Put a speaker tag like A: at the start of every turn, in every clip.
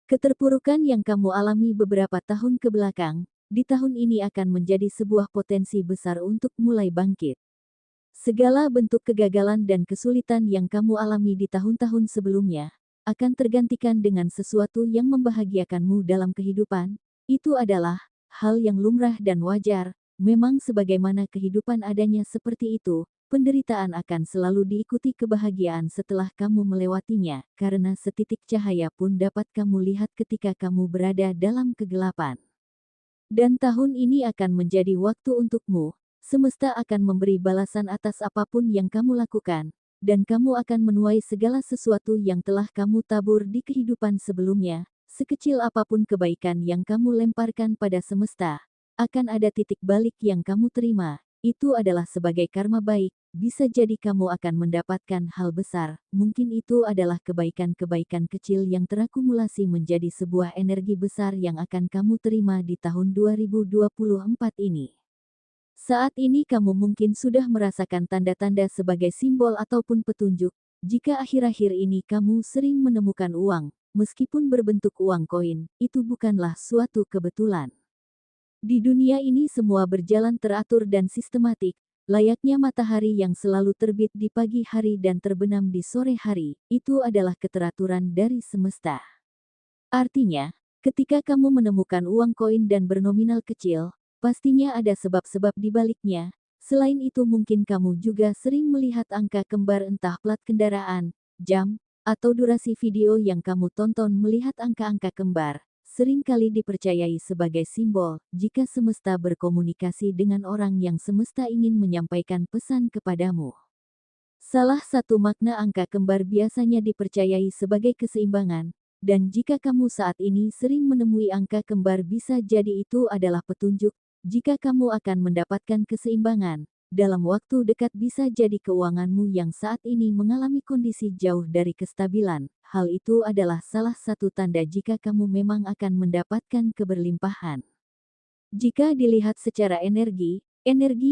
A: Keterpurukan yang kamu alami beberapa tahun ke belakang, di tahun ini akan menjadi sebuah potensi besar untuk mulai bangkit. Segala bentuk kegagalan dan kesulitan yang kamu alami di tahun-tahun sebelumnya, akan tergantikan dengan sesuatu yang membahagiakanmu dalam kehidupan. Itu adalah hal yang lumrah dan wajar. Memang sebagaimana kehidupan adanya seperti itu, penderitaan akan selalu diikuti kebahagiaan setelah kamu melewatinya, karena setitik cahaya pun dapat kamu lihat ketika kamu berada dalam kegelapan. Dan tahun ini akan menjadi waktu untukmu. Semesta akan memberi balasan atas apapun yang kamu lakukan, dan kamu akan menuai segala sesuatu yang telah kamu tabur di kehidupan sebelumnya. Sekecil apapun kebaikan yang kamu lemparkan pada semesta, akan ada titik balik yang kamu terima. Itu adalah sebagai karma baik. Bisa jadi kamu akan mendapatkan hal besar, mungkin itu adalah kebaikan-kebaikan kecil yang terakumulasi menjadi sebuah energi besar yang akan kamu terima di tahun 2024 ini. Saat ini kamu mungkin sudah merasakan tanda-tanda sebagai simbol ataupun petunjuk, jika akhir-akhir ini kamu sering menemukan uang, meskipun berbentuk uang koin, itu bukanlah suatu kebetulan. Di dunia ini semua berjalan teratur dan sistematik, layaknya matahari yang selalu terbit di pagi hari dan terbenam di sore hari, itu adalah keteraturan dari semesta. Artinya, ketika kamu menemukan uang koin dan bernominal kecil, pastinya ada sebab-sebab di baliknya. Selain itu mungkin kamu juga sering melihat angka kembar entah plat kendaraan, jam, atau durasi video yang kamu tonton. Melihat angka-angka kembar sering kali dipercayai sebagai simbol jika semesta berkomunikasi dengan orang yang semesta ingin menyampaikan pesan kepadamu. Salah satu makna angka kembar biasanya dipercayai sebagai keseimbangan, dan jika kamu saat ini sering menemui angka kembar bisa jadi itu adalah petunjuk, jika kamu akan mendapatkan keseimbangan. Dalam waktu dekat bisa jadi keuanganmu yang saat ini mengalami kondisi jauh dari kestabilan. Hal itu adalah salah satu tanda jika kamu memang akan mendapatkan keberlimpahan. Jika dilihat secara energi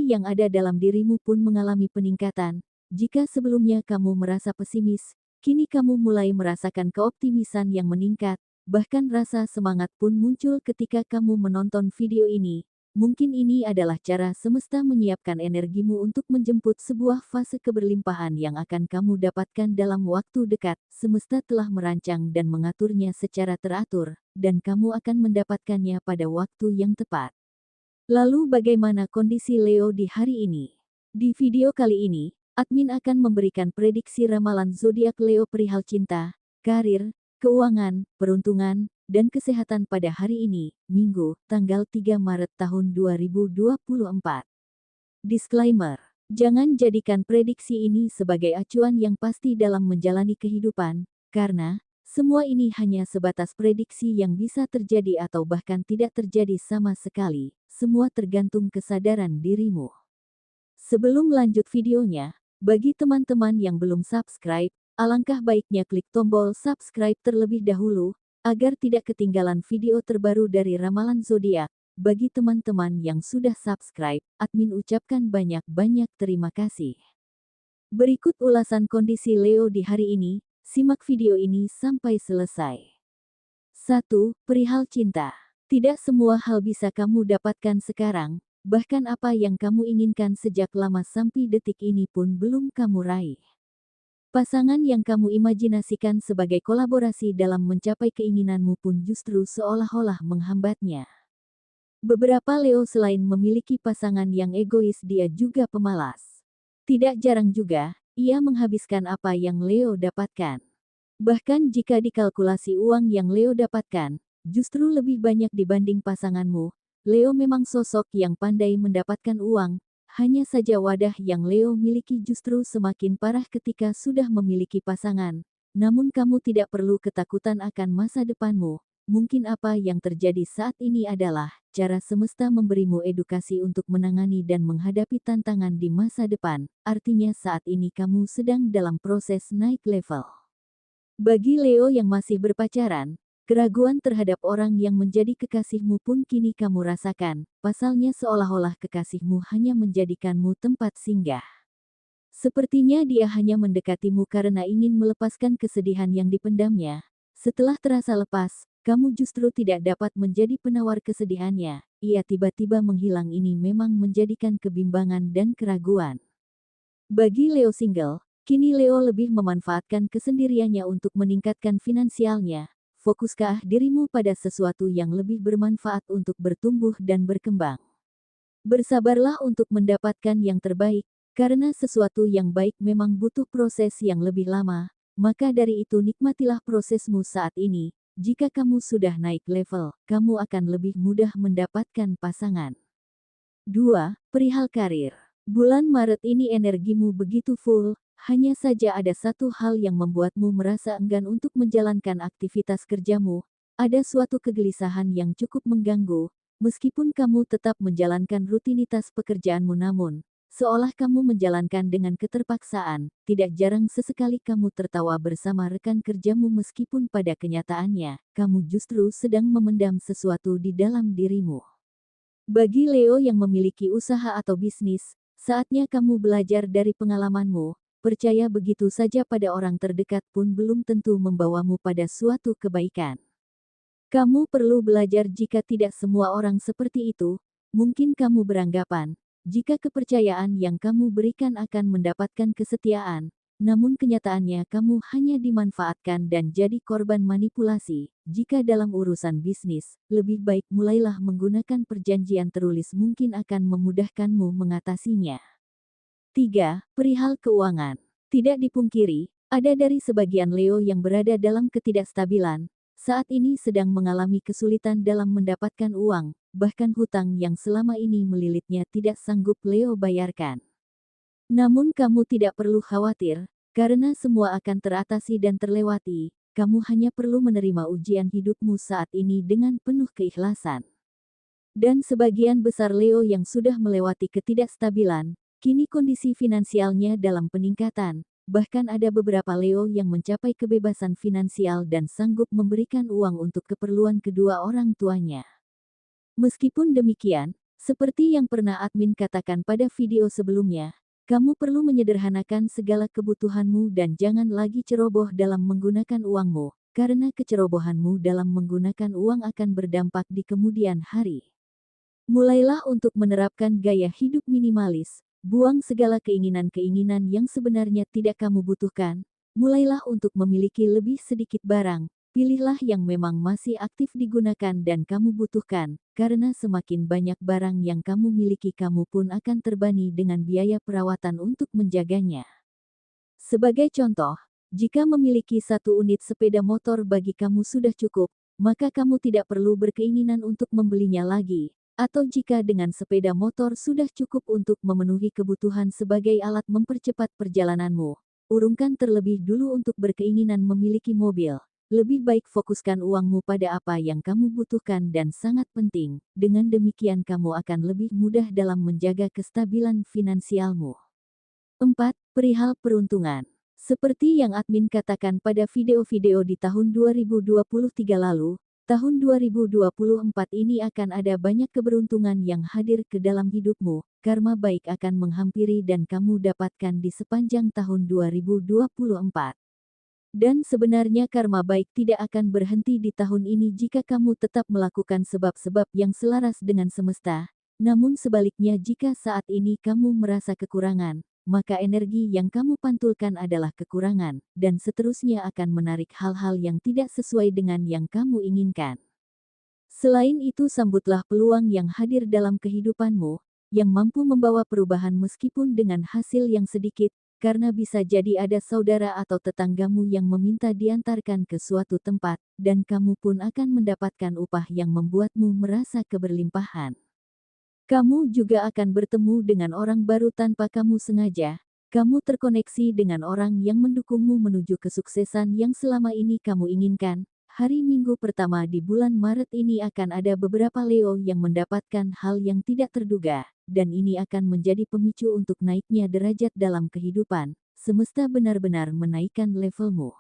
A: yang ada dalam dirimu pun mengalami peningkatan. Jika sebelumnya kamu merasa pesimis, kini kamu mulai merasakan keoptimisan yang meningkat. Bahkan rasa semangat pun muncul ketika kamu menonton video ini. Mungkin ini adalah cara semesta menyiapkan energimu untuk menjemput sebuah fase keberlimpahan yang akan kamu dapatkan dalam waktu dekat. Semesta telah merancang dan mengaturnya secara teratur, dan kamu akan mendapatkannya pada waktu yang tepat. Lalu bagaimana kondisi Leo di hari ini? Di video kali ini, admin akan memberikan prediksi ramalan zodiak Leo perihal cinta, karir, keuangan, peruntungan, dan kesehatan pada hari ini, Minggu, tanggal 3 Maret tahun 2024. Disclaimer: jangan jadikan prediksi ini sebagai acuan yang pasti dalam menjalani kehidupan, karena semua ini hanya sebatas prediksi yang bisa terjadi atau bahkan tidak terjadi sama sekali. Semua tergantung kesadaran dirimu. Sebelum lanjut videonya, bagi teman-teman yang belum subscribe, alangkah baiknya klik tombol subscribe terlebih dahulu, agar tidak ketinggalan video terbaru dari ramalan zodiak. Bagi teman-teman yang sudah subscribe, admin ucapkan banyak-banyak terima kasih. Berikut ulasan kondisi Leo di hari ini, simak video ini sampai selesai. 1. Perihal cinta. Tidak semua hal bisa kamu dapatkan sekarang, bahkan apa yang kamu inginkan sejak lama sampai detik ini pun belum kamu raih. Pasangan yang kamu imajinasikan sebagai kolaborasi dalam mencapai keinginanmu pun justru seolah-olah menghambatnya. Beberapa Leo selain memiliki pasangan yang egois, dia juga pemalas. Tidak jarang juga, ia menghabiskan apa yang Leo dapatkan. Bahkan jika dikalkulasi uang yang Leo dapatkan, justru lebih banyak dibanding pasanganmu. Leo memang sosok yang pandai mendapatkan uang. Hanya saja wadah yang Leo miliki justru semakin parah ketika sudah memiliki pasangan. Namun kamu tidak perlu ketakutan akan masa depanmu. Mungkin apa yang terjadi saat ini adalah cara semesta memberimu edukasi untuk menangani dan menghadapi tantangan di masa depan. Artinya saat ini kamu sedang dalam proses naik level. Bagi Leo yang masih berpacaran, keraguan terhadap orang yang menjadi kekasihmu pun kini kamu rasakan. Pasalnya seolah-olah kekasihmu hanya menjadikanmu tempat singgah. Sepertinya dia hanya mendekatimu karena ingin melepaskan kesedihan yang dipendamnya. Setelah terasa lepas, kamu justru tidak dapat menjadi penawar kesedihannya. Ia tiba-tiba menghilang ini memang menjadikan kebimbangan dan keraguan. Bagi Leo single, kini Leo lebih memanfaatkan kesendiriannya untuk meningkatkan finansialnya. Fokuskah dirimu pada sesuatu yang lebih bermanfaat untuk bertumbuh dan berkembang. Bersabarlah untuk mendapatkan yang terbaik, karena sesuatu yang baik memang butuh proses yang lebih lama. Maka dari itu nikmatilah prosesmu saat ini. Jika kamu sudah naik level, kamu akan lebih mudah mendapatkan pasangan. 2. Perihal karir. Bulan Maret ini energimu begitu full, hanya saja ada satu hal yang membuatmu merasa enggan untuk menjalankan aktivitas kerjamu. Ada suatu kegelisahan yang cukup mengganggu, meskipun kamu tetap menjalankan rutinitas pekerjaanmu namun, seolah kamu menjalankan dengan keterpaksaan, tidak jarang sesekali kamu tertawa bersama rekan kerjamu meskipun pada kenyataannya, kamu justru sedang memendam sesuatu di dalam dirimu. Bagi Leo yang memiliki usaha atau bisnis, saatnya kamu belajar dari pengalamanmu. Percaya begitu saja pada orang terdekat pun belum tentu membawamu pada suatu kebaikan. Kamu perlu belajar jika tidak semua orang seperti itu. Mungkin kamu beranggapan, jika kepercayaan yang kamu berikan akan mendapatkan kesetiaan, namun kenyataannya kamu hanya dimanfaatkan dan jadi korban manipulasi. Jika dalam urusan bisnis, lebih baik mulailah menggunakan perjanjian tertulis mungkin akan memudahkanmu mengatasinya. 3. Perihal keuangan. Tidak dipungkiri, ada dari sebagian Leo yang berada dalam ketidakstabilan, saat ini sedang mengalami kesulitan dalam mendapatkan uang, bahkan hutang yang selama ini melilitnya tidak sanggup Leo bayarkan. Namun kamu tidak perlu khawatir, karena semua akan teratasi dan terlewati. Kamu hanya perlu menerima ujian hidupmu saat ini dengan penuh keikhlasan. Dan sebagian besar Leo yang sudah melewati ketidakstabilan, kini kondisi finansialnya dalam peningkatan. Bahkan ada beberapa Leo yang mencapai kebebasan finansial dan sanggup memberikan uang untuk keperluan kedua orang tuanya. Meskipun demikian, seperti yang pernah admin katakan pada video sebelumnya, kamu perlu menyederhanakan segala kebutuhanmu dan jangan lagi ceroboh dalam menggunakan uangmu, karena kecerobohanmu dalam menggunakan uang akan berdampak di kemudian hari. Mulailah untuk menerapkan gaya hidup minimalis. Buang segala keinginan-keinginan yang sebenarnya tidak kamu butuhkan. Mulailah untuk memiliki lebih sedikit barang. Pilihlah yang memang masih aktif digunakan dan kamu butuhkan, karena semakin banyak barang yang kamu miliki kamu pun akan terbebani dengan biaya perawatan untuk menjaganya. Sebagai contoh, jika memiliki satu unit sepeda motor bagi kamu sudah cukup, maka kamu tidak perlu berkeinginan untuk membelinya lagi. Atau jika dengan sepeda motor sudah cukup untuk memenuhi kebutuhan sebagai alat mempercepat perjalananmu, urungkan terlebih dulu untuk berkeinginan memiliki mobil. Lebih baik fokuskan uangmu pada apa yang kamu butuhkan dan sangat penting. Dengan demikian kamu akan lebih mudah dalam menjaga kestabilan finansialmu. 4. Perihal peruntungan. Seperti yang admin katakan pada video-video di tahun 2023 lalu, tahun 2024 ini akan ada banyak keberuntungan yang hadir ke dalam hidupmu. Karma baik akan menghampiri dan kamu dapatkan di sepanjang tahun 2024. Dan sebenarnya karma baik tidak akan berhenti di tahun ini jika kamu tetap melakukan sebab-sebab yang selaras dengan semesta. Namun sebaliknya jika saat ini kamu merasa kekurangan, maka energi yang kamu pantulkan adalah kekurangan, dan seterusnya akan menarik hal-hal yang tidak sesuai dengan yang kamu inginkan. Selain itu sambutlah peluang yang hadir dalam kehidupanmu, yang mampu membawa perubahan meskipun dengan hasil yang sedikit, karena bisa jadi ada saudara atau tetanggamu yang meminta diantarkan ke suatu tempat, dan kamu pun akan mendapatkan upah yang membuatmu merasa keberlimpahan. Kamu juga akan bertemu dengan orang baru tanpa kamu sengaja. Kamu terkoneksi dengan orang yang mendukungmu menuju kesuksesan yang selama ini kamu inginkan. Hari Minggu pertama di bulan Maret ini akan ada beberapa Leo yang mendapatkan hal yang tidak terduga, dan ini akan menjadi pemicu untuk naiknya derajat dalam kehidupan. Semesta benar-benar menaikkan levelmu.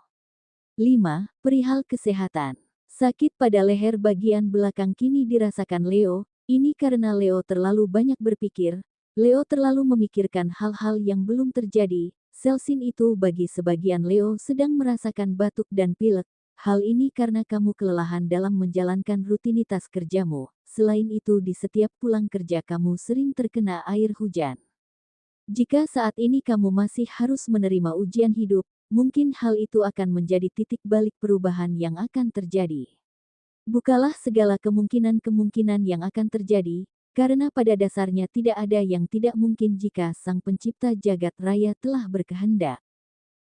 A: 5. Perihal kesehatan. Sakit pada leher bagian belakang kini dirasakan Leo. Ini karena Leo terlalu banyak berpikir, Leo terlalu memikirkan hal-hal yang belum terjadi. Selsin itu bagi sebagian Leo sedang merasakan batuk dan pilek, Hal ini karena kamu kelelahan dalam menjalankan rutinitas kerjamu. Selain itu, di setiap pulang kerja kamu sering terkena air hujan. Jika saat ini kamu masih harus menerima ujian hidup, mungkin hal itu akan menjadi titik balik perubahan yang akan terjadi. Bukalah segala kemungkinan-kemungkinan yang akan terjadi, karena pada dasarnya tidak ada yang tidak mungkin jika Sang Pencipta Jagat Raya telah berkehendak.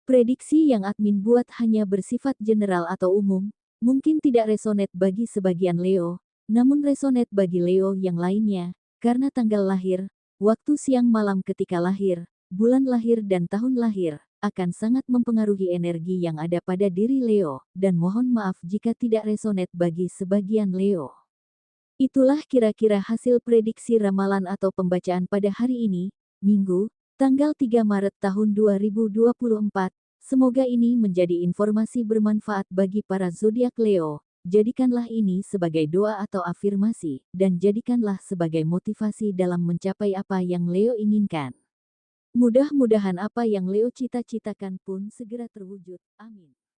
A: Prediksi yang admin buat hanya bersifat general atau umum, mungkin tidak resonet bagi sebagian Leo, namun resonet bagi Leo yang lainnya, karena tanggal lahir, waktu siang malam ketika lahir, bulan lahir dan tahun lahir, akan sangat mempengaruhi energi yang ada pada diri Leo, dan mohon maaf jika tidak resonet bagi sebagian Leo. Itulah kira-kira hasil prediksi ramalan atau pembacaan pada hari ini, Minggu, tanggal 3 Maret tahun 2024. Semoga ini menjadi informasi bermanfaat bagi para zodiak Leo. Jadikanlah ini sebagai doa atau afirmasi, dan jadikanlah sebagai motivasi dalam mencapai apa yang Leo inginkan. Mudah-mudahan apa yang Leo cita-citakan pun segera terwujud. Amin.